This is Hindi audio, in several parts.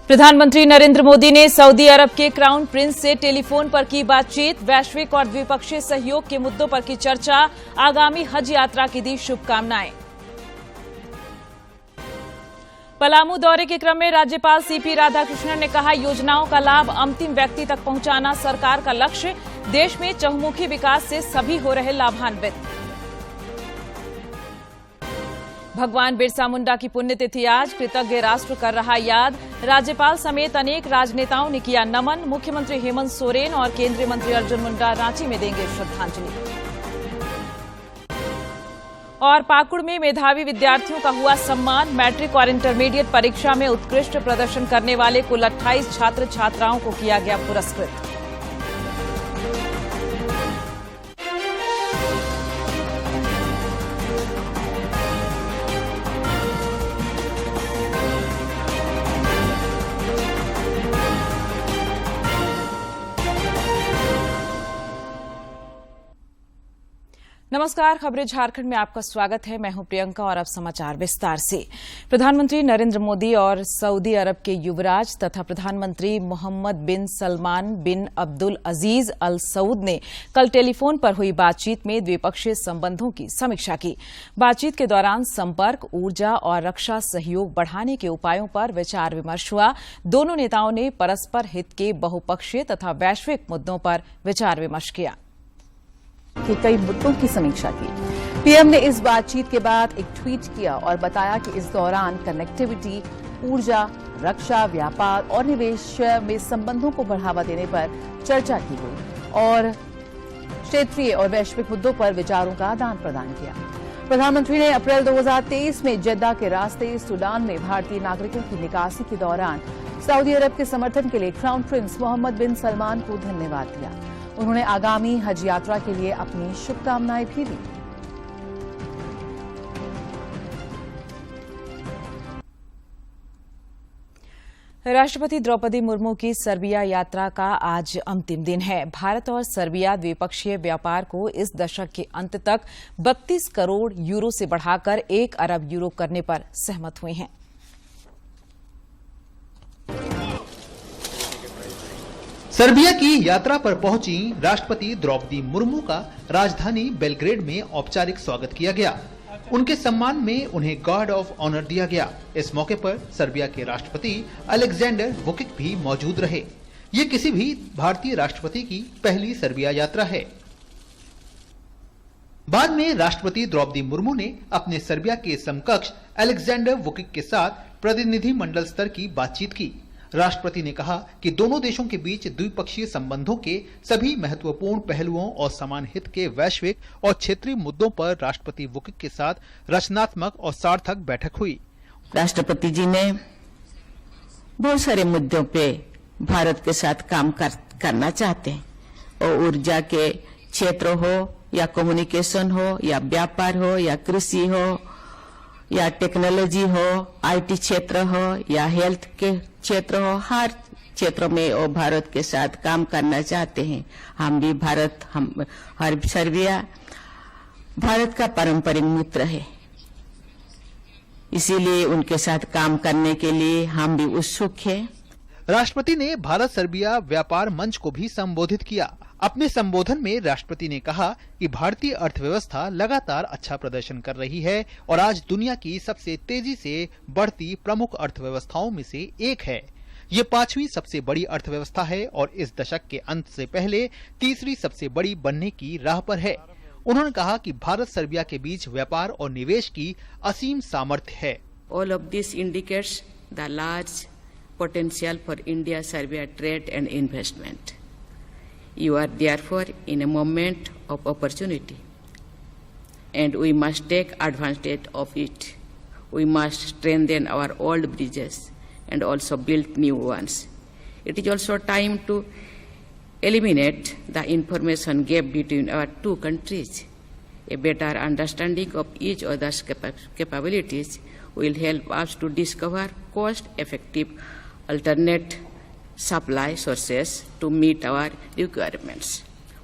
प्रधानमंत्री नरेंद्र मोदी ने सऊदी अरब के क्राउन प्रिंस से टेलीफोन पर की बातचीत। वैश्विक और द्विपक्षीय सहयोग के मुद्दों पर की चर्चा। आगामी हज यात्रा की दी शुभकामनाएं। पलामू दौरे के क्रम में राज्यपाल सीपी राधाकृष्णन ने कहा, योजनाओं का लाभ अंतिम व्यक्ति तक पहुंचाना सरकार का लक्ष्य। देश में चहुमुखी विकास से सभी हो रहे लाभान्वित। भगवान बिरसा मुंडा की पुण्यतिथि आज, कृतज्ञ राष्ट्र कर रहा याद। राज्यपाल समेत अनेक राजनेताओं ने किया नमन। मुख्यमंत्री हेमंत सोरेन और केंद्रीय मंत्री अर्जुन मुंडा रांची में देंगे श्रद्धांजलि। और पाकुड़ में मेधावी विद्यार्थियों का हुआ सम्मान। मैट्रिक और इंटरमीडिएट परीक्षा में उत्कृष्ट प्रदर्शन करने वाले कुल 28 छात्र छात्राओं को किया गया पुरस्कृत। नमस्कार, खबरें झारखंड में आपका स्वागत है। मैं हूं प्रियंका और अब समाचार विस्तार से। प्रधानमंत्री नरेंद्र मोदी और सऊदी अरब के युवराज तथा प्रधानमंत्री मोहम्मद बिन सलमान बिन अब्दुल अजीज अल सऊद ने कल टेलीफोन पर हुई बातचीत में द्विपक्षीय संबंधों की समीक्षा की। बातचीत के दौरान संपर्क, ऊर्जा और रक्षा सहयोग बढ़ाने के उपायों पर विचार विमर्श हुआ। दोनों नेताओं ने परस्पर हित के बहुपक्षीय तथा वैश्विक मुद्दों पर विचार विमर्श किया। के कई मुद्दों की समीक्षा की। पीएम ने इस बातचीत के बाद एक ट्वीट किया और बताया कि इस दौरान कनेक्टिविटी, ऊर्जा, रक्षा, व्यापार और निवेश में संबंधों को बढ़ावा देने पर चर्चा की गई और क्षेत्रीय और वैश्विक मुद्दों पर विचारों का आदान प्रदान किया। प्रधानमंत्री ने अप्रैल 2023 में जेद्दा के रास्ते सूडान में भारतीय नागरिकों की निकासी के दौरान सऊदी अरब के समर्थन के लिए क्राउन प्रिंस मोहम्मद बिन सलमान को धन्यवाद दिया। उन्होंने आगामी हज यात्रा के लिए अपनी शुभकामनाएं भी दी। राष्ट्रपति द्रौपदी मुर्मू की सर्बिया यात्रा का आज अंतिम दिन है। भारत और सर्बिया द्विपक्षीय व्यापार को इस दशक के अंत तक 32 करोड़ यूरो से बढ़ाकर 1 अरब यूरो करने पर सहमत हुए हैं। सर्बिया की यात्रा पर पहुंची राष्ट्रपति द्रौपदी मुर्मू का राजधानी बेलग्रेड में औपचारिक स्वागत किया गया। उनके सम्मान में उन्हें गार्ड ऑफ ऑनर दिया गया। इस मौके पर सर्बिया के राष्ट्रपति अलेक्जेंडर वुकिक भी मौजूद रहे। ये किसी भी भारतीय राष्ट्रपति की पहली सर्बिया यात्रा है। बाद में राष्ट्रपति द्रौपदी मुर्मू ने अपने सर्बिया के समकक्ष अलेक्जेंडर वुकिक के साथ प्रतिनिधि मंडल स्तर की बातचीत की। राष्ट्रपति ने कहा कि दोनों देशों के बीच द्विपक्षीय संबंधों के सभी महत्वपूर्ण पहलुओं और समान हित के वैश्विक और क्षेत्रीय मुद्दों पर राष्ट्रपति वुकिक के साथ रचनात्मक और सार्थक बैठक हुई। राष्ट्रपति जी ने बहुत सारे मुद्दों पे भारत के साथ काम करना चाहते हैं, और ऊर्जा के क्षेत्र हो या कम्युनिकेशन हो या व्यापार हो या कृषि हो या टेक्नोलॉजी हो, आईटी क्षेत्र हो या हेल्थ के क्षेत्र हो, हर क्षेत्र में वो भारत के साथ काम करना चाहते हैं। हम भी हर सर्बिया भारत का पारंपरिक मित्र है, इसीलिए उनके साथ काम करने के लिए हम भी उत्सुक हैं। राष्ट्रपति ने भारत सर्बिया व्यापार मंच को भी संबोधित किया। अपने संबोधन में राष्ट्रपति ने कहा कि भारतीय अर्थव्यवस्था लगातार अच्छा प्रदर्शन कर रही है और आज दुनिया की सबसे तेजी से बढ़ती प्रमुख अर्थव्यवस्थाओं में से एक है। ये 5वीं सबसे बड़ी अर्थव्यवस्था है और इस दशक के अंत से पहले तीसरी सबसे बड़ी बनने की राह पर है। उन्होंने कहा कि भारत सर्बिया के बीच व्यापार और निवेश की असीम सामर्थ्य है। All of this indicates the large potential for India-Serbia trade and investment. You are therefore in a moment of opportunity, and we must take advantage of it. We must strengthen our old bridges and also build new ones. It is also time to eliminate the information gap between our two countries. A better understanding of each other's capabilities will help us to discover cost-effective alternate supply sources to meet our requirements.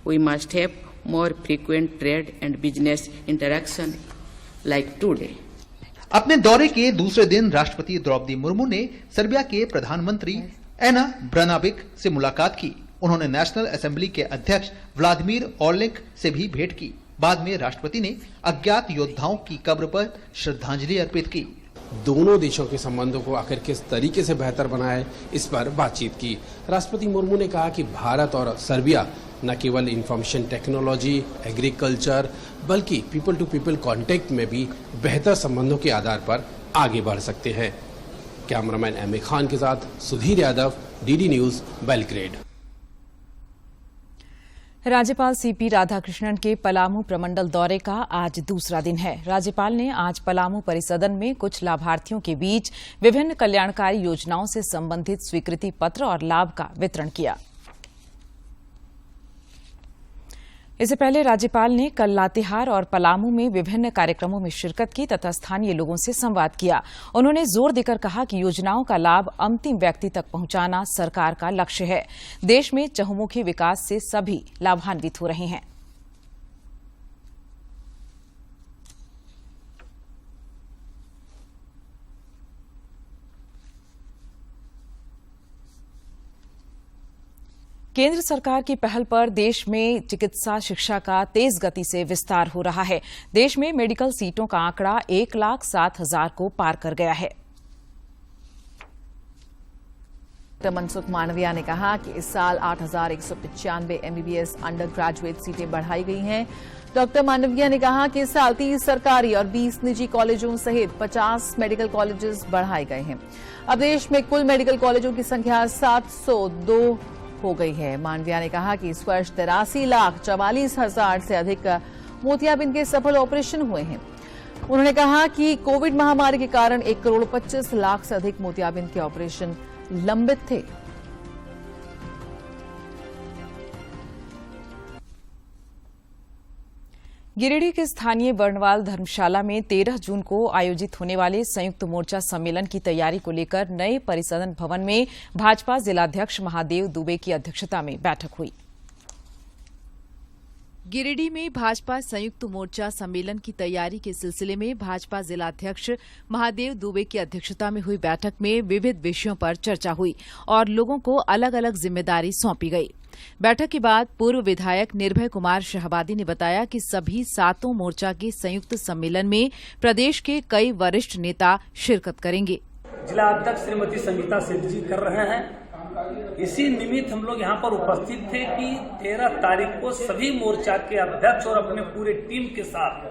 We must have more frequent trade and business interaction like today. अपने दौरे के दूसरे दिन राष्ट्रपति द्रौपदी मुर्मू ने सर्बिया के प्रधानमंत्री एना ब्रनाबिक से मुलाकात की। उन्होंने नेशनल असेंबली के अध्यक्ष व्लादिमीर ऑर्लिक से भी भेंट की। बाद में राष्ट्रपति ने अज्ञात योद्धाओं की कब्र पर श्रद्धांजलि अर्पित की। दोनों देशों के संबंधों को आखिर किस तरीके से बेहतर बनाए, इस पर बातचीत की। राष्ट्रपति मुर्मू ने कहा कि भारत और सर्बिया न केवल इंफॉर्मेशन टेक्नोलॉजी, एग्रीकल्चर, बल्कि पीपल टू पीपल कांटेक्ट में भी बेहतर संबंधों के आधार पर आगे बढ़ सकते हैं। कैमरामैन एम ए खान के साथ Sudhir Yadav, DD news, Belgrade. राज्यपाल सीपी राधाकृष्णन के पलामू प्रमंडल दौरे का आज दूसरा दिन है। राज्यपाल ने आज पलामू परिसदन में कुछ लाभार्थियों के बीच विभिन्न कल्याणकारी योजनाओं से संबंधित स्वीकृति पत्र और लाभ का वितरण किया। इससे पहले राज्यपाल ने कल लातेहार और पलामू में विभिन्न कार्यक्रमों में शिरकत की तथा स्थानीय लोगों से संवाद किया। उन्होंने जोर देकर कहा कि योजनाओं का लाभ अंतिम व्यक्ति तक पहुंचाना सरकार का लक्ष्य है। देश में चहुमुखी विकास से सभी लाभान्वित हो रहे हैं। केंद्र सरकार की पहल पर देश में चिकित्सा शिक्षा का तेज गति से विस्तार हो रहा है। देश में मेडिकल सीटों का आंकड़ा 1,07,000 को पार कर गया है। डॉक्टर मनसुख मांडविया ने कहा कि इस साल 8,195 एमबीबीएस अंडर ग्रेजुएट सीटें बढ़ाई गई हैं। डॉक्टर मांडविया ने कहा कि इस साल 30 सरकारी और 20 निजी कॉलेजों सहित 50 मेडिकल कॉलेजेस बढ़ाए गए हैं। अब देश में कुल मेडिकल कॉलेजों की संख्या 702 हो गई है। मांडविया ने कहा कि इस वर्ष 83,44,000 से अधिक मोतियाबिंद के सफल ऑपरेशन हुए हैं। उन्होंने कहा कि कोविड महामारी के कारण 1,25,00,000 से अधिक मोतियाबिंद के ऑपरेशन लंबित थे। गिरिडीह के स्थानीय बर्णवाल धर्मशाला में 13 जून को आयोजित होने वाले संयुक्त मोर्चा सम्मेलन की तैयारी को लेकर नए परिसदन भवन में भाजपा जिलाध्यक्ष महादेव दुबे की अध्यक्षता में बैठक हुई। गिरिडीह में भाजपा संयुक्त मोर्चा सम्मेलन की तैयारी के सिलसिले में भाजपा जिलाध्यक्ष महादेव दुबे की अध्यक्षता में हुई बैठक में विविध विषयों पर चर्चा हुई और लोगों को अलग अलग जिम्मेदारी सौंपी गई। बैठक के बाद पूर्व विधायक निर्भय कुमार शहबादी ने बताया कि सभी 7 मोर्चा के संयुक्त सम्मेलन में प्रदेश के कई वरिष्ठ नेता शिरकत करेंगे। जिला अध्यक्ष श्रीमती संगीता सेठ जी कर रहे हैं। इसी निमित्त हम लोग यहाँ पर उपस्थित थे कि 13 तारीख को सभी मोर्चा के अध्यक्ष और अपने पूरे टीम के साथ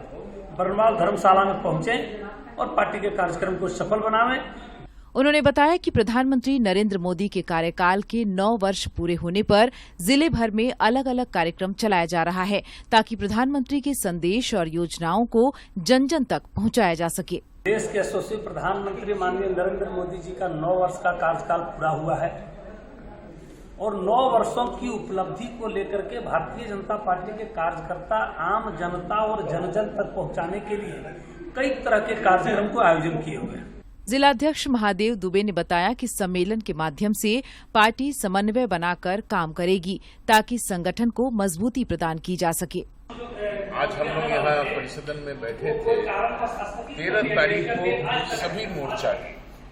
बर्णवाल धर्मशाला में पहुंचे और पार्टी के कार्यक्रम को सफल बनावें। उन्होंने बताया कि प्रधानमंत्री नरेंद्र मोदी के कार्यकाल के 9 वर्ष पूरे होने पर जिले भर में अलग अलग कार्यक्रम चलाया जा रहा है ताकि प्रधानमंत्री के संदेश और योजनाओं को जन जन तक पहुंचाया जा सके। देश के यशस्वी प्रधानमंत्री माननीय नरेंद्र मोदी जी का 9 वर्ष का कार्यकाल पूरा हुआ है और 9 वर्षों की उपलब्धि को लेकर के भारतीय जनता पार्टी के कार्यकर्ता आम जनता और जन जन तक पहुंचाने के लिए कई तरह के कार्यक्रम को आयोजन किए हुए हैं। जिलाध्यक्ष महादेव दुबे ने बताया कि सम्मेलन के माध्यम से पार्टी समन्वय बनाकर काम करेगी ताकि संगठन को मजबूती प्रदान की जा सके। आज हम लोग यहाँ परिसदन में बैठे थे। 13 तारीख को सभी मोर्चा,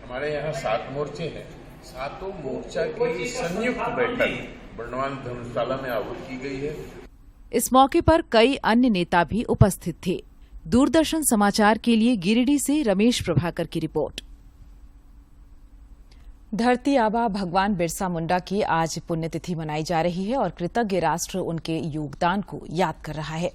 हमारे यहाँ 7 मोर्चे हैं, 7 मोर्चा की संयुक्त बैठक बर्णवाल धर्मशाला में आयोजित की गई है। इस मौके पर कई अन्य नेता भी उपस्थित थे। दूरदर्शन समाचार के लिए गिरिडीह से रमेश प्रभाकर की रिपोर्ट। धरती आबा भगवान बिरसा मुंडा की आज पुण्यतिथि मनाई जा रही है और कृतज्ञ राष्ट्र उनके योगदान को याद कर रहा है।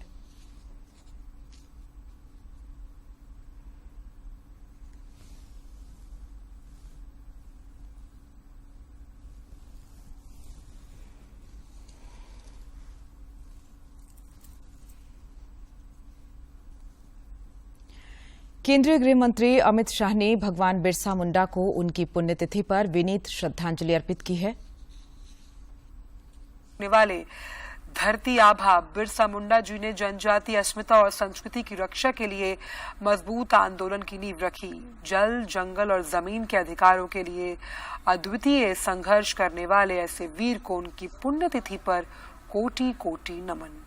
केंद्रीय गृह मंत्री अमित शाह ने भगवान बिरसा मुंडा को उनकी पुण्यतिथि पर विनीत श्रद्धांजलि अर्पित की है। वाले धरती आबा बिरसा मुंडा जी ने जनजातीय अस्मिता और संस्कृति की रक्षा के लिए मजबूत आंदोलन की नींव रखी। जल, जंगल और जमीन के अधिकारों के लिए अद्वितीय संघर्ष करने वाले ऐसे वीर को उनकी पुण्यतिथि पर कोटि कोटि नमन।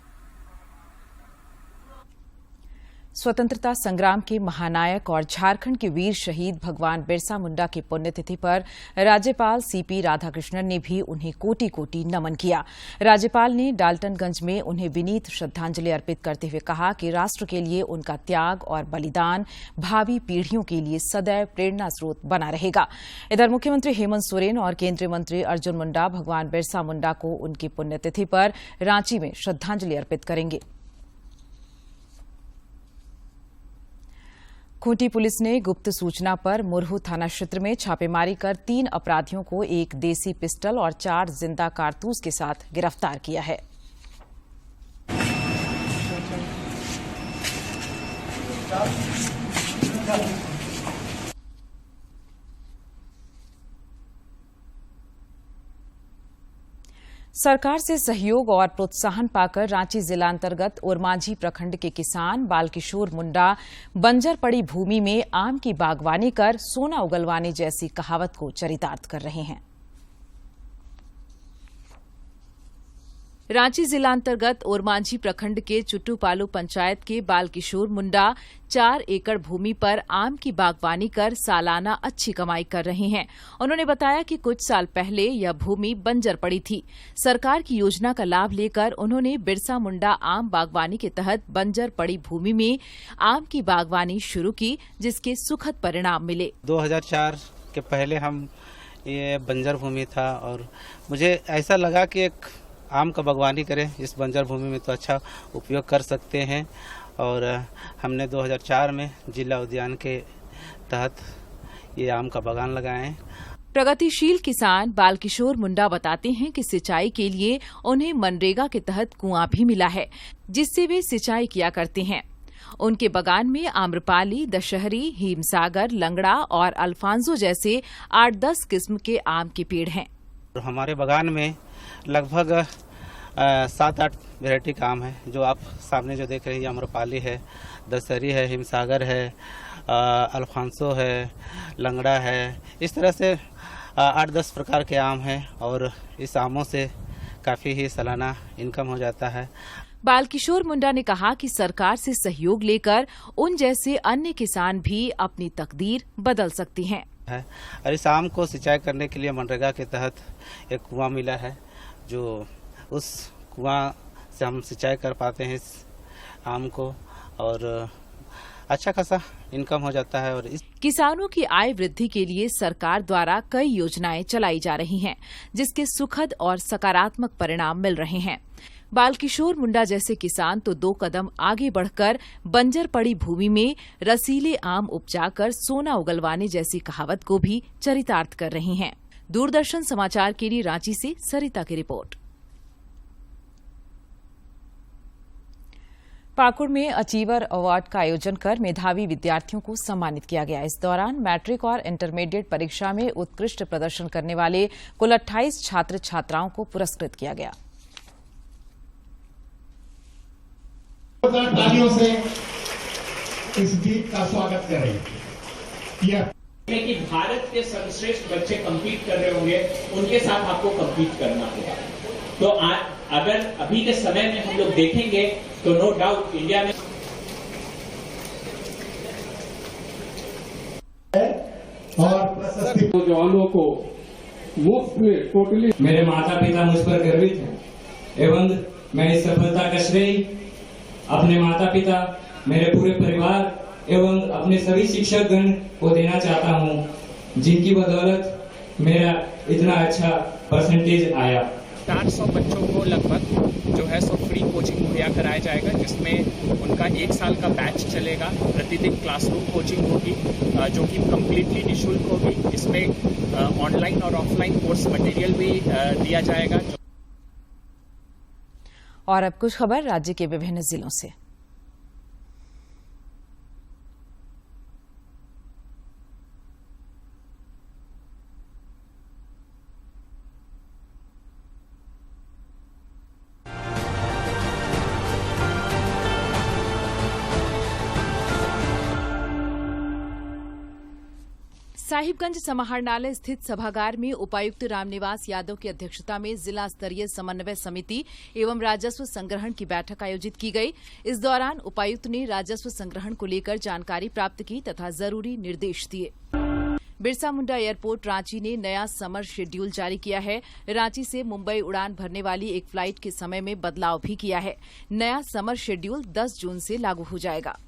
स्वतंत्रता संग्राम के महानायक और झारखंड के वीर शहीद भगवान बिरसा मुंडा की पुण्यतिथि पर राज्यपाल सीपी राधाकृष्णन ने भी उन्हें कोटि कोटि नमन किया। राज्यपाल ने डाल्टनगंज में उन्हें विनीत श्रद्धांजलि अर्पित करते हुए कहा कि राष्ट्र के लिए उनका त्याग और बलिदान भावी पीढ़ियों के लिए सदैव प्रेरणा स्रोत बना रहेगा। इधर मुख्यमंत्री हेमंत सोरेन और केंद्रीय मंत्री अर्जुन मुंडा भगवान बिरसा मुंडा को उनकी पुण्यतिथि पर रांची में श्रद्धांजलि अर्पित करेंगे। खूंटी पुलिस ने गुप्त सूचना पर मुरहू थाना क्षेत्र में छापेमारी कर 3 अपराधियों को एक देसी पिस्टल और 4 जिंदा कारतूस के साथ गिरफ्तार किया है। सरकार से सहयोग और प्रोत्साहन पाकर रांची जिला अंतर्गत ओरमांझी प्रखंड के किसान बालकिशोर मुंडा बंजर पड़ी भूमि में आम की बागवानी कर सोना उगलवाने जैसी कहावत को चरितार्थ कर रहे हैं। रांची जिला अंतर्गत ओरमांझी प्रखंड के चुट्टूपालू पंचायत के बालकिशोर मुंडा 4 एकड़ भूमि पर आम की बागवानी कर सालाना अच्छी कमाई कर रहे हैं। उन्होंने बताया कि कुछ साल पहले यह भूमि बंजर पड़ी थी। सरकार की योजना का लाभ लेकर उन्होंने बिरसा मुंडा आम बागवानी के तहत बंजर पड़ी भूमि में आम की बागवानी शुरू की, जिसके सुखद परिणाम मिले। 2004 के पहले हम ये बंजर भूमि था और मुझे ऐसा लगा कि एक आम का बागवानी करें, इस बंजर भूमि में तो अच्छा उपयोग कर सकते हैं और हमने 2004 में जिला उद्यान के तहत ये आम का बागान लगाए हैं। प्रगतिशील किसान बालकिशोर मुंडा बताते हैं कि सिंचाई के लिए उन्हें मनरेगा के तहत कुआं भी मिला है, जिससे वे सिंचाई किया करते हैं। उनके बागान में आम्रपाली, दशहरी, हिमसागर, लंगड़ा और अल्फांसो जैसे 8-10 किस्म के आम के पेड़ हैं। हमारे बागान में लगभग 7-8 वैरायटी का आम है। जो आप सामने जो देख रहे हैं, आम्रपाली है, दशहरी है, हिमसागर है, अल्फांसो है, लंगड़ा है। इस तरह से 8-10 प्रकार के आम हैं और इस आमों से काफ़ी ही सालाना इनकम हो जाता है। बालकिशोर मुंडा ने कहा कि सरकार से सहयोग लेकर उन जैसे अन्य किसान भी अपनी तकदीर बदल सकती हैं। और इस आम को सिंचाई करने के लिए मनरेगा के तहत एक कुआं मिला है, जो उस कुआं से हम सिंचाई कर पाते हैं इस आम को और अच्छा खासा इनकम हो जाता है। और इस किसानों की आय वृद्धि के लिए सरकार द्वारा कई योजनाएं चलाई जा रही हैं, जिसके सुखद और सकारात्मक परिणाम मिल रहे हैं। बालकिशोर मुंडा जैसे किसान तो 2 कदम आगे बढ़कर बंजर पड़ी भूमि में रसीले आम उपजाकर सोना उगलवाने जैसी कहावत को भी चरितार्थ कर रहे हैं। दूरदर्शन समाचार के लिए रांची से सरिता की रिपोर्ट। पाकुड़ में अचीवर अवार्ड का आयोजन कर मेधावी विद्यार्थियों को सम्मानित किया गया। इस दौरान मैट्रिक और इंटरमीडिएट परीक्षा में उत्कृष्ट प्रदर्शन करने वाले कुल 28 छात्र छात्राओं को पुरस्कृत किया गया। तालियों से इस गीत का स्वागत करें। कि भारत के सर्वश्रेष्ठ बच्चे कंपीट कर रहे होंगे, उनके साथ आपको कंपीट करना होगा। तो अगर अभी के समय में हम लोग देखेंगे तो नो डाउट इंडिया में और नौजवानों को मुफ्त में टोटली मेरे माता पिता मुझ पर गर्वित हैं एवं मैं इस सफलता का श्रेय अपने माता पिता, मेरे पूरे परिवार एवं अपने सभी शिक्षकगण को देना चाहता हूं, जिनकी बदौलत मेरा इतना अच्छा परसेंटेज आया। 400 बच्चों को लगभग जो है सो फ्री कोचिंग मुहैया कराया जाएगा, जिसमें उनका 1 साल का बैच चलेगा। प्रतिदिन क्लासरूम कोचिंग होगी जो कि कम्प्लीटली निःशुल्क होगी। इसमें ऑनलाइन और ऑफलाइन कोर्स मटेरियल भी दिया जाएगा। और अब कुछ खबर राज्य के विभिन्न जिलों से। साहिबगंज समाहरणालय स्थित सभागार में उपायुक्त रामनिवास यादव की अध्यक्षता में जिला स्तरीय समन्वय समिति एवं राजस्व संग्रहण की बैठक आयोजित की गई। इस दौरान उपायुक्त ने राजस्व संग्रहण को लेकर जानकारी प्राप्त की तथा जरूरी निर्देश दिए। बिरसा मुंडा एयरपोर्ट रांची ने नया समर शेड्यूल जारी किया है। रांची से मुंबई उड़ान भरने वाली एक फ्लाइट के समय में बदलाव भी किया है। नया समर शेड्यूल 10 जून से लागू हो जाएगा।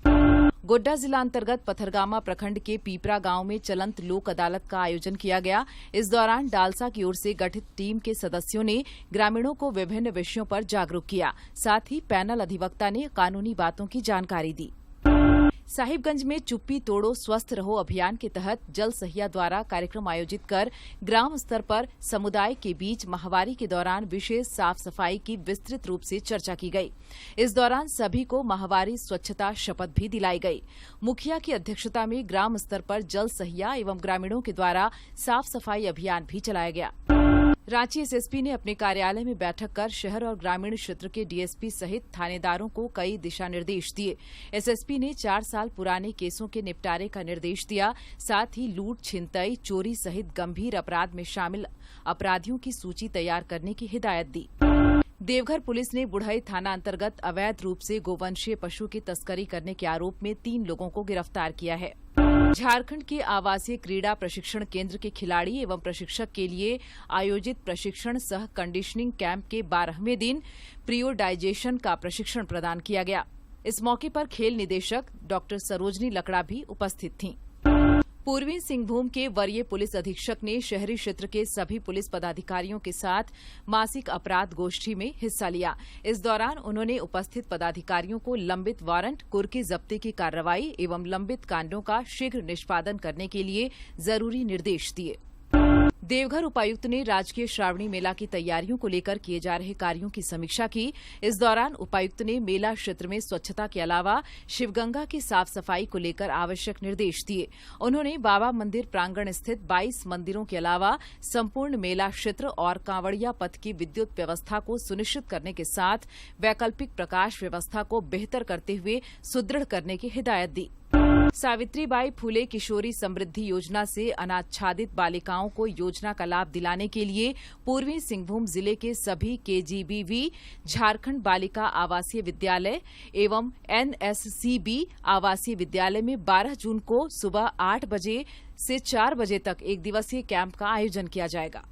गोड्डा जिला अंतर्गत पथरगामा प्रखंड के पीपरा गांव में चलंत लोक अदालत का आयोजन किया गया। इस दौरान डालसा की ओर से गठित टीम के सदस्यों ने ग्रामीणों को विभिन्न विषयों पर जागरूक किया। साथ ही पैनल अधिवक्ता ने कानूनी बातों की जानकारी दी। साहिबगंज में चुप्पी तोड़ो स्वस्थ रहो अभियान के तहत जल सहिया द्वारा कार्यक्रम आयोजित कर ग्राम स्तर पर समुदाय के बीच माहवारी के दौरान विशेष साफ सफाई की विस्तृत रूप से चर्चा की गई। इस दौरान सभी को माहवारी स्वच्छता शपथ भी दिलाई गई। मुखिया की अध्यक्षता में ग्राम स्तर पर जल सहिया एवं ग्रामीणों के द्वारा साफ सफाई अभियान भी चलाया गया। रांची एसएसपी ने अपने कार्यालय में बैठक कर शहर और ग्रामीण क्षेत्र के डीएसपी सहित थानेदारों को कई दिशा निर्देश दिए। एसएसपी ने 4 साल पुराने केसों के निपटारे का निर्देश दिया। साथ ही लूट, छिनतई, चोरी सहित गंभीर अपराध में शामिल अपराधियों की सूची तैयार करने की हिदायत दी। देवघर पुलिस ने बुढ़ई थाना अंतर्गत अवैध रूप से गोवंशीय पशु की तस्करी करने के आरोप में 3 लोगों को गिरफ्तार किया है। झारखंड के आवासीय क्रीड़ा प्रशिक्षण केंद्र के खिलाड़ी एवं प्रशिक्षक के लिए आयोजित प्रशिक्षण सह कंडीशनिंग कैंप के 12वें दिन प्रियोडाइजेशन का प्रशिक्षण प्रदान किया गया। इस मौके पर खेल निदेशक डॉ सरोजनी लकड़ा भी उपस्थित थीं। पूर्वी सिंहभूम के वरीय पुलिस अधीक्षक ने शहरी क्षेत्र के सभी पुलिस पदाधिकारियों के साथ मासिक अपराध गोष्ठी में हिस्सा लिया। इस दौरान उन्होंने उपस्थित पदाधिकारियों को लंबित वारंट, कुर्की जब्ती की कार्रवाई एवं लंबित कांडों का शीघ्र निष्पादन करने के लिए जरूरी निर्देश दिए। देवघर उपायुक्त ने राजकीय श्रावणी मेला की तैयारियों को लेकर किए जा रहे कार्यों की समीक्षा की। इस दौरान उपायुक्त ने मेला क्षेत्र में स्वच्छता के अलावा शिवगंगा की साफ सफाई को लेकर आवश्यक निर्देश दिए। उन्होंने बाबा मंदिर प्रांगण स्थित 22 मंदिरों के अलावा संपूर्ण मेला क्षेत्र और कांवड़िया पथ की विद्युत व्यवस्था को सुनिश्चित करने के साथ वैकल्पिक प्रकाश व्यवस्था को बेहतर करते हुए सुदृढ़ करने की हिदायत दी। सावित्रीबाई फूले किशोरी समृद्धि योजना से अनाच्छादित बालिकाओं को योजना का लाभ दिलाने के लिए पूर्वी सिंहभूम जिले के सभी केजीबीवी, झारखंड बालिका आवासीय विद्यालय एवं एनएससीबी आवासीय विद्यालय में 12 जून को सुबह 8 बजे से 4 बजे तक एक दिवसीय कैंप का आयोजन किया जाएगा।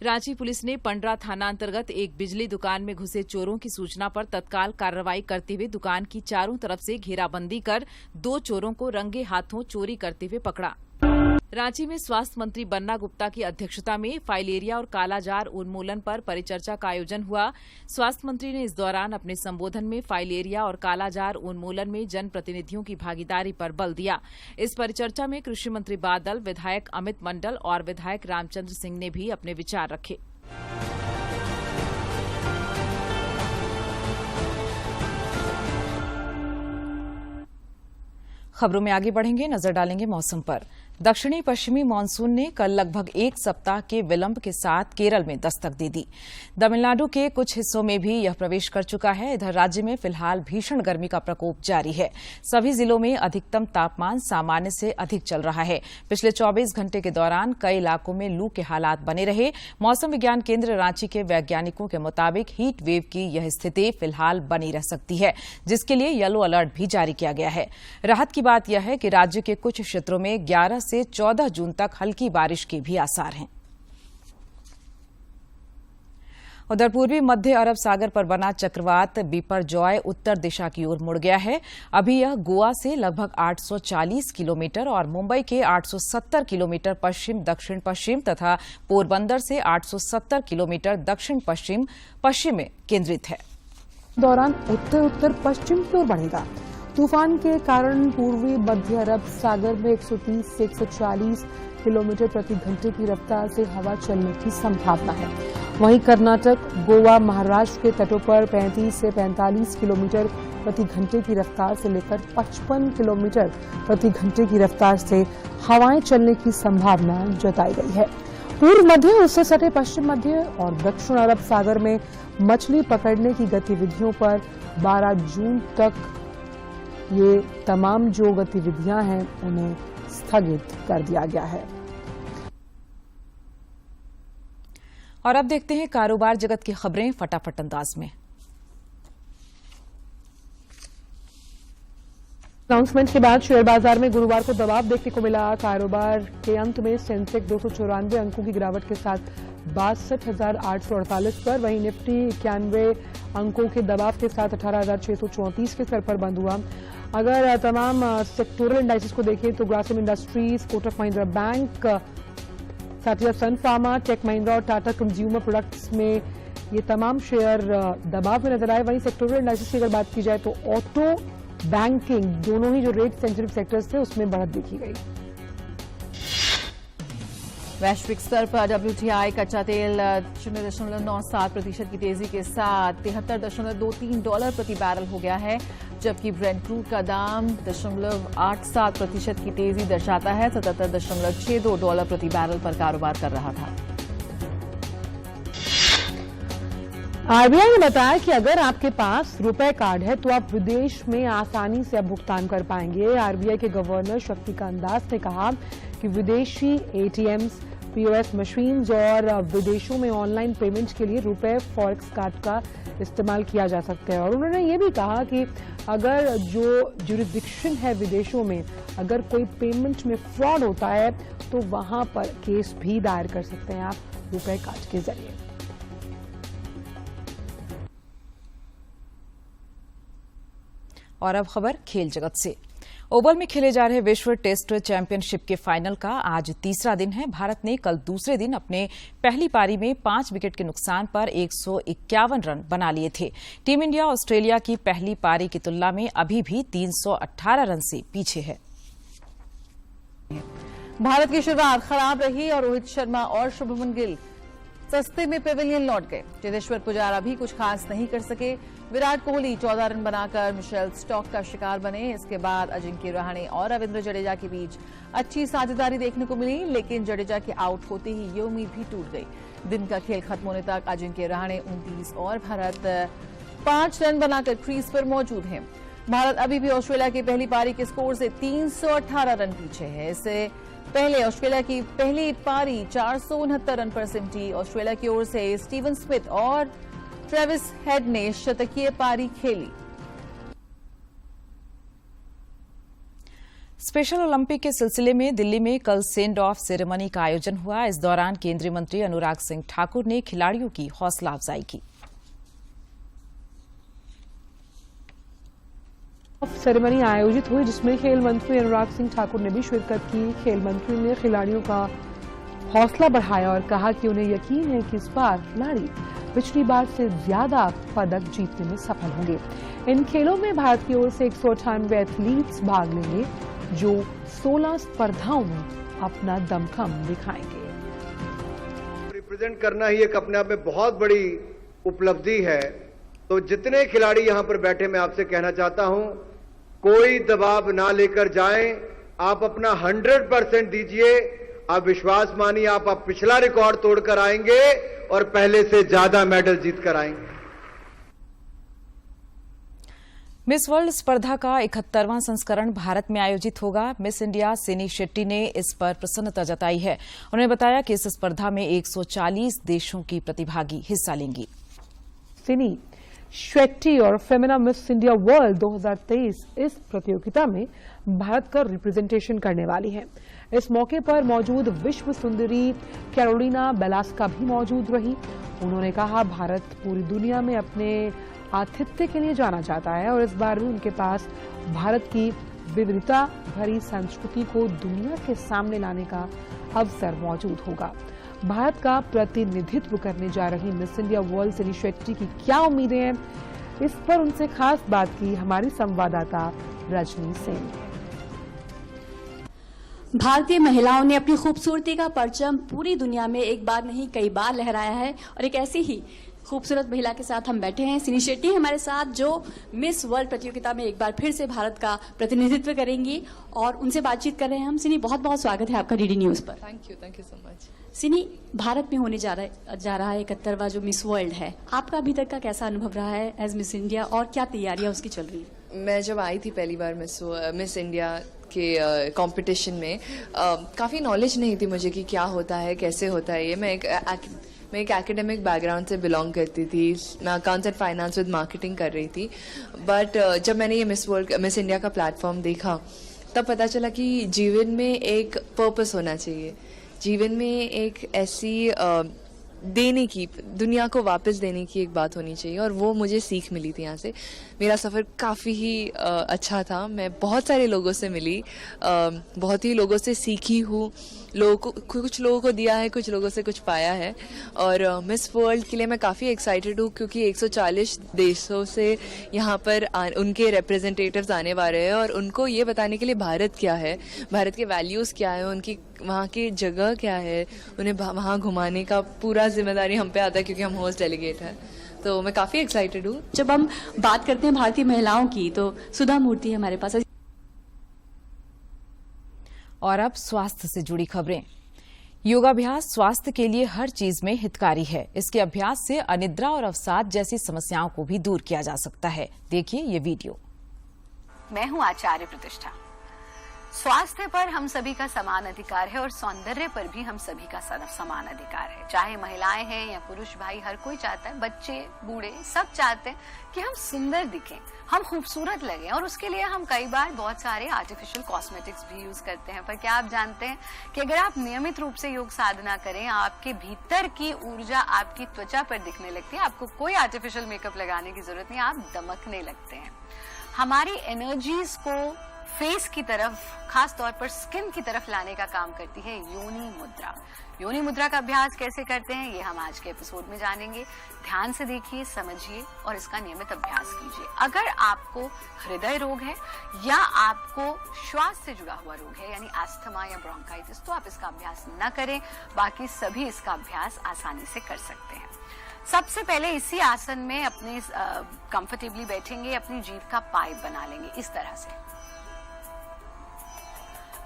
रांची पुलिस ने पंडरा थाना अंतर्गत एक बिजली दुकान में घुसे चोरों की सूचना पर तत्काल कार्रवाई करते हुए दुकान की चारों तरफ से घेराबंदी कर 2 चोरों को रंगे हाथों चोरी करते हुए पकड़ा। रांची में स्वास्थ्य मंत्री बन्ना गुप्ता की अध्यक्षता में फाइलेरिया और कालाजार उन्मूलन पर परिचर्चा का आयोजन हुआ। स्वास्थ्य मंत्री ने इस दौरान अपने संबोधन में फाइलेरिया और कालाजार उन्मूलन में जनप्रतिनिधियों की भागीदारी पर बल दिया। इस परिचर्चा में कृषि मंत्री बादल, विधायक अमित मंडल और विधायक रामचंद्र सिंह ने भी अपने विचार रखे। खबरों में आगे बढ़ेंगे, नजर डालेंगे मौसम पर। दक्षिणी पश्चिमी मानसून ने कल लगभग 1 सप्ताह के विलंब के साथ केरल में दस्तक दे दी। तमिलनाडु के कुछ हिस्सों में भी यह प्रवेश कर चुका है। इधर राज्य में फिलहाल भीषण गर्मी का प्रकोप जारी है। सभी जिलों में अधिकतम तापमान सामान्य से अधिक चल रहा है। पिछले 24 घंटे के दौरान कई इलाकों में लू के हालात बने रहे। मौसम विज्ञान केंद्र रांची के वैज्ञानिकों के मुताबिक हीट वेव की यह स्थिति फिलहाल बनी रह सकती है, जिसके लिए येलो अलर्ट भी जारी किया गया है। राहत की बात यह है कि राज्य के कुछ क्षेत्रों में 11 से 14 जून तक हल्की बारिश के भी आसार हैं। उधर पूर्वी मध्य अरब सागर पर बना चक्रवात बिपरजॉय उत्तर दिशा की ओर मुड़ गया है। अभी यह गोवा से लगभग 840 किलोमीटर और मुंबई के 870 किलोमीटर पश्चिम दक्षिण पश्चिम तथा पोरबंदर से 870 किलोमीटर दक्षिण पश्चिम पश्चिम में केंद्रित है। दौरान उत्तर उत्तर पश्चिम की ओर बढ़ेगा। तूफान के कारण पूर्वी मध्य अरब सागर में 130 से 140 किलोमीटर प्रति घंटे की रफ्तार से हवा चलने की संभावना है। वहीं कर्नाटक, गोवा, महाराष्ट्र के तटों पर 35 से 45 किलोमीटर प्रति घंटे की रफ्तार से लेकर 55 किलोमीटर प्रति घंटे की रफ्तार से हवाएं चलने की संभावना जताई गई है। पूर्व मध्य, उससे सटे पश्चिम मध्य और दक्षिण अरब सागर में मछली पकड़ने की गतिविधियों पर 12 जून तक ये तमाम जो गतिविधियां हैं उन्हें स्थगित कर दिया गया है। और अब देखते हैं कारोबार जगत की खबरें फटाफट अंदाज में। अनाउंसमेंट के बाद शेयर बाजार में गुरुवार को दबाव देखने को मिला। कारोबार के अंत में सेंसेक्स 294 अंकों की गिरावट के साथ 62,848 पर, वहीं निफ्टी 91 अंकों के दबाव के साथ 18,634 के स्तर पर बंद हुआ। अगर तमाम सेक्टोरल इंडाइसेस को देखें तो ग्रासिम इंडस्ट्रीज, कोटक महिंद्रा बैंक, साथ सन फार्मा, टेक महिंद्रा और टाटा कंज्यूमर प्रोडक्ट्स में ये तमाम शेयर दबाव में नजर आए। वहीं सेक्टोरल इंडाइसेस की अगर बात की जाए तो ऑटो, बैंकिंग दोनों ही जो रेट सेंसिटिव सेक्टर्स थे उसमें बढ़त देखी गई। वैश्विक स्तर पर WTI कच्चा तेल 0.97% की तेजी के साथ $73.23 प्रति बैरल हो गया है, जबकि ब्रेंट क्रूड का दाम 0.87% की तेजी दर्शाता है, $77.62 प्रति बैरल पर कारोबार कर रहा था। आरबीआई ने बताया कि अगर आपके पास रुपए कार्ड है तो आप विदेश में आसानी से अब भुगतान कर पाएंगे। आरबीआई के गवर्नर शक्तिकांत दास ने कहा कि विदेशी एटीएम्स, पीओएस मशीन्स और विदेशों में ऑनलाइन पेमेंट के लिए रुपए फॉरेक्स कार्ड का इस्तेमाल किया जा सकता है। और उन्होंने ये भी कहा कि अगर जो ज्यूरिसडिक्शन है विदेशों में, अगर कोई पेमेंट में फ्रॉड होता है तो वहां पर केस भी दायर कर सकते हैं आप रुपए कार्ड के जरिए। और अब खबर खेल जगत से। ओवल में खेले जा रहे विश्व टेस्ट चैंपियनशिप के फाइनल का आज तीसरा दिन है। भारत ने कल दूसरे दिन अपने पहली पारी में 5 विकेट के नुकसान पर 151 रन बना लिए थे। टीम इंडिया ऑस्ट्रेलिया की पहली पारी की तुलना में अभी भी 318 रन से पीछे है। भारत की शुरुआत खराब रही और रोहित शर्मा और शुभमन गिल सस्ते में पेविलियन लौट गए। चेतेश्वर पुजारा भी कुछ खास नहीं कर सके। विराट कोहली 14 रन बनाकर मिशेल स्टॉक का शिकार बने। इसके बाद अजिंक्य रहाणे और रविंद्र जडेजा के बीच अच्छी साझेदारी देखने को मिली, लेकिन जडेजा के आउट होते ही ये उम्मीद भी टूट गई। दिन का खेल खत्म होने तक अजिंक्य रहाणे 29 और भारत 5 रन बनाकर क्रीज पर मौजूद है। भारत अभी भी ऑस्ट्रेलिया की पहली पारी के स्कोर से 318 रन पीछे है। इससे पहले ऑस्ट्रेलिया की पहली पारी 469 रन पर सिमटी। ऑस्ट्रेलिया की ओर से स्टीवन स्मिथ और ट्रेविस हेड ने शतकीय पारी खेली। स्पेशल ओलंपिक के सिलसिले में दिल्ली में कल सेंड ऑफ सेरेमनी का आयोजन हुआ। इस दौरान केंद्रीय मंत्री अनुराग सिंह ठाकुर ने खिलाड़ियों की हौसला अफजाई की। सेरेमनी आयोजित हुई जिसमें खेल मंत्री अनुराग सिंह ठाकुर ने भी शिरकत की। खेल मंत्री ने खिलाड़ियोयों का हौसला बढ़ाया और कहा कि उन्हें यकीन है कि इस बार खिलाड़ी पिछली बार से ज्यादा पदक जीतने में सफल होंगे। इन खेलों में भारत की ओर से 198 एथलीट्स भाग लेंगे जो 16 स्पर्धाओं में अपना दमखम दिखाएंगे। रिप्रेजेंट करना ही एक अपने आप में बहुत बड़ी उपलब्धि है। तो जितने खिलाड़ी यहां पर बैठे, मैं आपसे कहना चाहता हूं, कोई दबाव ना लेकर जाएं। आप अपना 100% दीजिए। आप विश्वास मानिए, आप पिछला रिकॉर्ड तोड़कर आएंगे और पहले से ज्यादा मेडल जीत कर आएंगे। मिस वर्ल्ड स्पर्धा का 71वां संस्करण भारत में आयोजित होगा। मिस इंडिया सिनी शेट्टी ने इस पर प्रसन्नता जताई है। उन्होंने बताया कि इस स्पर्धा में 140 देशों की प्रतिभागी हिस्सा लेंगी। सिनी शेट्टी और फेमिना मिस इंडिया वर्ल्ड 2023 इस प्रतियोगिता में भारत का रिप्रेजेंटेशन करने वाली हैं। इस मौके पर मौजूद विश्व सुंदरी कैरोलिना बेलास्का भी मौजूद रही। उन्होंने कहा, भारत पूरी दुनिया में अपने आतिथ्य के लिए जाना जाता है और इस बार भी उनके पास भारत की विविधता भरी संस्कृति को दुनिया के सामने लाने का अवसर मौजूद होगा। भारत का प्रतिनिधित्व करने जा रही मिस इंडिया वर्ल्ड सिनी शेट्टी की क्या उम्मीदें हैं, इस पर उनसे खास बात की हमारी संवाददाता रजनी सेन। भारतीय महिलाओं ने अपनी खूबसूरती का परचम पूरी दुनिया में एक बार नहीं कई बार लहराया है और एक ऐसी ही खूबसूरत महिला के साथ हम बैठे हैं। सिनी शेट्टी हमारे साथ, जो मिस वर्ल्ड प्रतियोगिता में एक बार फिर से भारत का प्रतिनिधित्व करेंगी और उनसे बातचीत कर रहे हैं हम। सिनी, बहुत बहुत स्वागत है आपका डीडी न्यूज पर। Thank you so much. सिनी, भारत में होने जा रहा है 71वां जो मिस वर्ल्ड है, आपका अभी तक का कैसा अनुभव रहा है एज मिस इंडिया और क्या तैयारियां उसकी चल रही है? मैं जब आई थी पहली बार मिस इंडिया के कंपटीशन में काफ़ी नॉलेज नहीं थी मुझे कि क्या होता है, कैसे होता है ये। मैं एक एकेडमिक बैकग्राउंड से बिलोंग करती थी। मैं accounts and finance with marketing कर रही थी। बट जब मैंने ये मिस इंडिया का प्लेटफॉर्म देखा तब पता चला कि जीवन में एक पर्पस होना चाहिए, जीवन में एक ऐसी देने की, दुनिया को वापस देने की एक बात होनी चाहिए, और वो मुझे सीख मिली थी यहाँ से। मेरा सफ़र काफ़ी ही अच्छा था। मैं बहुत सारे लोगों से मिली, बहुत ही लोगों से सीखी हूँ, कुछ लोगों को दिया है, कुछ लोगों से कुछ पाया है। और मिस वर्ल्ड के लिए मैं काफ़ी एक्साइटेड हूँ क्योंकि 140 देशों से यहाँ पर उनके रिप्रेजेंटेटिव्स आने वाले हैं और उनको ये बताने के लिए भारत क्या है, भारत के वैल्यूज़ क्या है, उनकी वहाँ की जगह क्या है, उन्हें वहाँ घुमाने का पूरा जिम्मेदारी हम पे आता है क्योंकि हम होस्ट डेलीगेट हैं। तो मैं काफ़ी एक्साइटेड हूँ। जब हम बात करते हैं भारतीय महिलाओं की तो सुधा मूर्ति हमारे पास। और अब स्वास्थ्य से जुड़ी खबरें। योगाभ्यास स्वास्थ्य के लिए हर चीज में हितकारी है। इसके अभ्यास से अनिद्रा और अवसाद जैसी समस्याओं को भी दूर किया जा सकता है। देखिए ये वीडियो। मैं हूं आचार्य प्रतिष्ठा। स्वास्थ्य पर हम सभी का समान अधिकार है और सौंदर्य पर भी हम सभी का समान अधिकार है। चाहे महिलाएं हैं या पुरुष भाई, हर कोई चाहता है, बच्चे बूढ़े सब चाहते हैं कि हम सुंदर दिखें, हम खूबसूरत लगें, और उसके लिए हम कई बार बहुत सारे आर्टिफिशियल कॉस्मेटिक्स भी यूज करते हैं। पर क्या आप जानते हैं कि अगर आप नियमित रूप से योग साधना करें, आपके भीतर की ऊर्जा आपकी त्वचा पर दिखने लगती है। आपको कोई आर्टिफिशियल मेकअप लगाने की जरूरत नहीं, आप दमकने लगते हैं। हमारी एनर्जीज को फेस की तरफ, खास तौर पर स्किन की तरफ लाने का काम करती है योनि मुद्रा। योनि मुद्रा का अभ्यास कैसे करते हैं ये हम आज के एपिसोड में जानेंगे। ध्यान से देखिए, समझिए और इसका नियमित अभ्यास कीजिए। अगर आपको हृदय रोग है या आपको श्वास से जुड़ा हुआ रोग है, यानी अस्थमा या ब्रोंकाइटिस, तो आप इसका अभ्यास न करें। बाकी सभी इसका अभ्यास आसानी से कर सकते हैं। सबसे पहले इसी आसन में अपने कंफर्टेबली बैठेंगे, अपनी जीभ का पाइप बना लेंगे इस तरह से।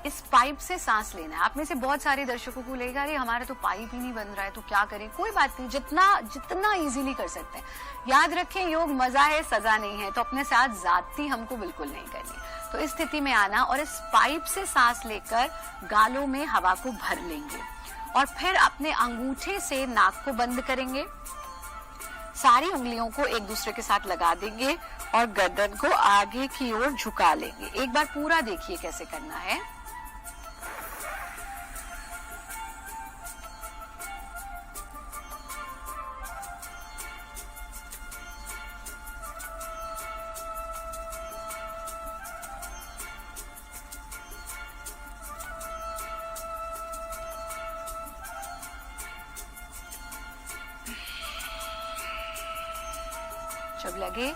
इस पाइप से सांस लेना है। आप में से बहुत सारे दर्शकों को लगेगा अरे हमारा तो पाइप ही नहीं बन रहा है, तो क्या करें? कोई बात नहीं, जितना इजीली कर सकते हैं। याद रखें, योग मजा है, सजा नहीं है, तो अपने साथ ज्यादती हमको बिल्कुल नहीं करनी। तो इस स्थिति में आना और इस पाइप से सांस लेकर गालों में हवा को भर लेंगे और फिर अपने अंगूठे से नाक को बंद करेंगे। सारी उंगलियों को एक दूसरे के साथ लगा देंगे और गर्दन को आगे की ओर झुका लेंगे। एक बार पूरा देखिए कैसे करना है। जब लगे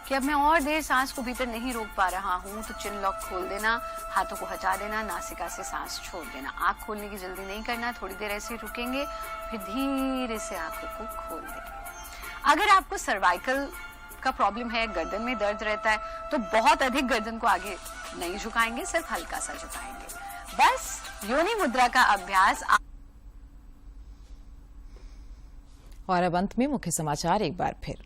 कि अब मैं और देर सांस को भीतर नहीं रोक पा रहा हूं, तो चिन लॉक खोल देना, हाथों को हटा देना, नासिका से सांस छोड़ देना। आंख खोलने की जल्दी नहीं करना, थोड़ी देर ऐसे ही रुकेंगे, फिर धीरे से आंखों को खोल देंगे। अगर आपको सर्वाइकल का प्रॉब्लम है, गर्दन में दर्द रहता है, तो बहुत अधिक गर्दन को आगे नहीं झुकाएंगे, सिर्फ हल्का सा झुकाएंगे। बस योनि मुद्रा का अभ्यास। और अब अंत में मुख्य समाचार एक बार फिर।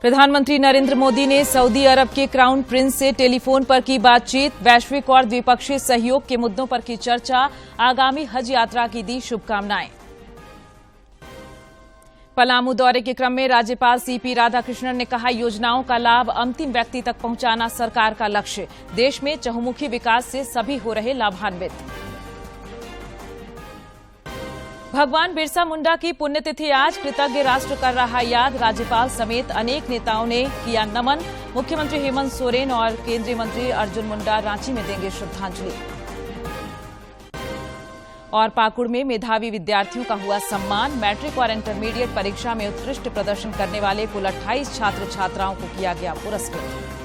प्रधानमंत्री नरेंद्र मोदी ने सऊदी अरब के क्राउन प्रिंस से टेलीफोन पर की बातचीत। वैश्विक और द्विपक्षीय सहयोग के मुद्दों पर की चर्चा। आगामी हज यात्रा की दी शुभकामनाएं। पलामू दौरे के क्रम में राज्यपाल सीपी राधाकृष्णन ने कहा, योजनाओं का लाभ अंतिम व्यक्ति तक पहुंचाना सरकार का लक्ष्य। देश में चहुमुखी विकास से सभी हो रहे लाभान्वित। भगवान बिरसा मुंडा की पुण्यतिथि आज, कृतज्ञ राष्ट्र कर रहा याद। राज्यपाल समेत अनेक नेताओं ने किया नमन। मुख्यमंत्री हेमंत सोरेन और केंद्रीय मंत्री अर्जुन मुंडा रांची में देंगे श्रद्धांजलि। और पाकुड़ में मेधावी विद्यार्थियों का हुआ सम्मान। मैट्रिक और इंटरमीडिएट परीक्षा में उत्कृष्ट प्रदर्शन करने वाले कुल 28 छात्र छात्राओं को किया गया पुरस्कृत।